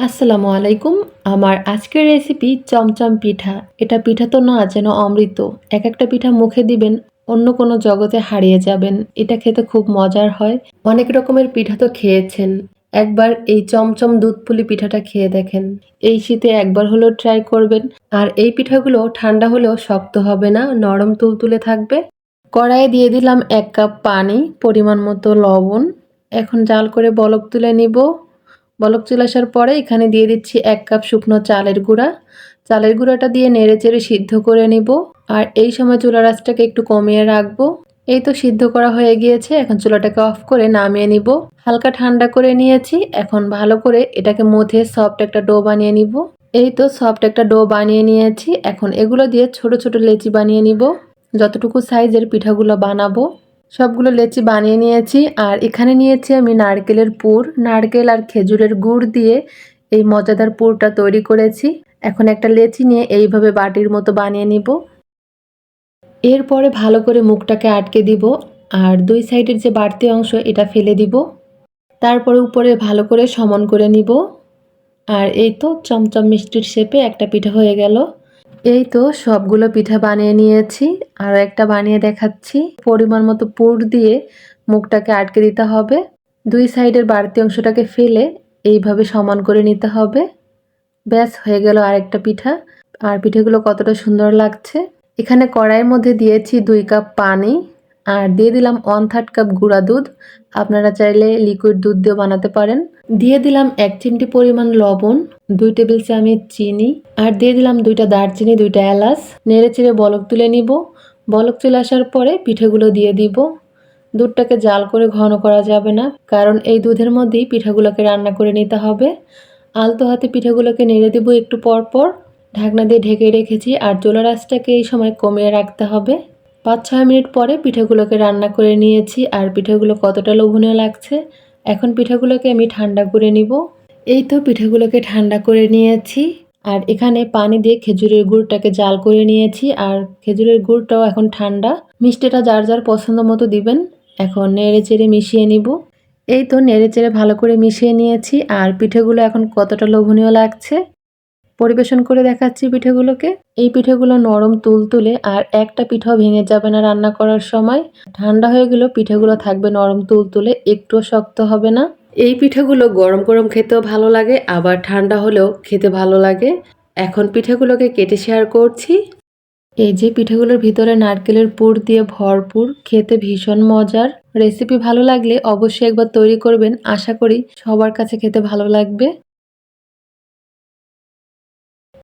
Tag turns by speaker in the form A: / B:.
A: আসসালামু আলাইকুম। আমার আজকের রেসিপি চমচম পিঠা। এটা পিঠা তো না, যেন অমৃত। একটা পিঠা মুখে দিবেন, অন্য কোনো জগতে হারিয়ে যাবেন। এটা খেতে খুব মজার হয়। অনেক রকমের পিঠা তো খেয়েছেন। একবার এই চমচম দুধপুলি পিঠাটা খেয়ে দেখেন। এই শীতে একবার হলেও ট্রাই করবেন। আর এই পিঠাগুলো ঠান্ডা হলেও শক্ত হবে না, নরম তুলতুলে থাকবে। কড়াইয়ে দিয়ে দিলাম ১ কাপ পানি, পরিমাণ মতো লবণ। এখন জাল করে বলক তুলে নিব। বলক চলে আসার পরে এখানে দিয়ে দিচ্ছি ১ কাপ শুকনো চালের গুঁড়া। চালের গুঁড়াটা দিয়ে নেড়েচেড়ে সিদ্ধ করে নিব। আর এই সময় চুলার আঁচটাকে একটু কমিয়ে রাখবো। এই তো সিদ্ধ করা হয়ে গিয়েছে। এখন চুলাটাকে অফ করে নামিয়ে নিব। হালকা ঠান্ডা করে নিয়েছি। এখন ভালো করে এটাকে মথে সফট একটা ডো বানিয়ে নিব। এই তো সফট একটা ডো বানিয়ে নিয়েছি। এখন এগুলো দিয়ে ছোট ছোট লেচি বানিয়ে নিব। যতটুকু সাইজের পিঠাগুলো বানাবো সবগুলো লেচি বানিয়ে নিয়েছি। আর এখানে নিয়েছি আমি নারকেলের পুর। নারকেল আর খেজুরের গুড় দিয়ে এই মজাদার পুরটা তৈরি করেছি। এখন একটা লেচি নিয়ে এইভাবে বাটির মতো বানিয়ে নিব। এরপরে ভালো করে মুখটাকে আটকে দিব। আর দুই সাইডের যে বাড়তি অংশ এটা ফেলে দিব। তারপরে উপরে ভালো করে সমান করে নিব। আর এই তো চমচম মিষ্টির শেপে একটা পিঠা হয়ে গেল। এই তো সবগুলো পিঠা বানিয়ে নিয়েছি। আর একটা বানিয়ে দেখাচ্ছি। পরিমাণ মতো পুর দিয়ে মুখটাকে আটকে দিতে হবে। দুই সাইডের বাড়তি অংশটাকে ফেলে এইভাবে সমান করে নিতে হবে। ব্যাস হয়ে গেল আরেকটা পিঠা। আর পিঠেগুলো কতটা সুন্দর লাগছে। এখানে কড়াইয়ের মধ্যে দিয়েছি 2 কাপ পানি। আর দিয়ে দিলাম 1/3 কাপ গুঁড়া দুধ। আপনারা চাইলে লিকুইড দুধ দিয়েও বানাতে পারেন। দিয়ে দিলাম 1 চিমটি পরিমাণ লবণ, 2 টেবিল চামচ চিনি, আর দিয়ে দিলাম 2টা দারচিনি, 2টা এলাচ। নেড়ে চেড়ে বলক তুলে নিব। বলক চলে আসার পরে পিঠেগুলো দিয়ে দিব। দুধটাকে জাল করে ঘন করা যাবে না, কারণ এই দুধের মধ্যেই পিঠাগুলোকে রান্না করে নিতে হবে। আলতো হাতে পিঠাগুলোকে নেড়ে দিব একটু পর পর। ঢাকনা দিয়ে ঢেকে রেখেছি। আর চুলার আঁচটাকে এই সময় কমিয়ে রাখতে হবে। 5-6 মিনিট পরে পিঠাগুলোকে রান্না করে নিয়েছি। আর পিঠাগুলো কতটা লোভনীয় লাগছে। এখন পিঠাগুলোকে আমি ঠান্ডা করে নিব। এই তো পিঠাগুলোকে ঠান্ডা করে নিয়েছি। আর এখানে পানি দিয়ে খেজুরের গুড়টাকে জাল করে নিয়েছি। আর খেজুরের গুড়টাও এখন ঠান্ডা। মিষ্টিটা যার যার পছন্দ মতো দিবেন। এখন নেড়ে চেড়ে মিশিয়ে নিব। এই তো নেড়ে চেড়ে ভালো করে মিশিয়ে নিয়েছি। আর পিঠেগুলো এখন কতটা লোভনীয় লাগছে। পরিবেশন করে দেখাচ্ছি পিঠেগুলোকে। এই পিঠেগুলো নরম তুলতুলে, আর একটা পিঠাও ভেঙে যাবে না রান্না করার সময়। ঠান্ডা হয়ে গেলেও পিঠেগুলো থাকবে নরম তুলতুলে, একটুও শক্ত হবে না। এই পিঠেগুলো গরম গরম খেতেও ভালো লাগে, আবার ঠান্ডা হলেও খেতে ভালো লাগে। এখন পিঠেগুলোকে কেটে শেয়ার করছি। এই যে পিঠেগুলোর ভিতরে নারকেলের পুর দিয়ে ভরপুর, খেতে ভীষণ মজার। রেসিপি ভালো লাগলে অবশ্যই একবার তৈরি করবেন। আশা করি সবার কাছে খেতে ভালো লাগবে।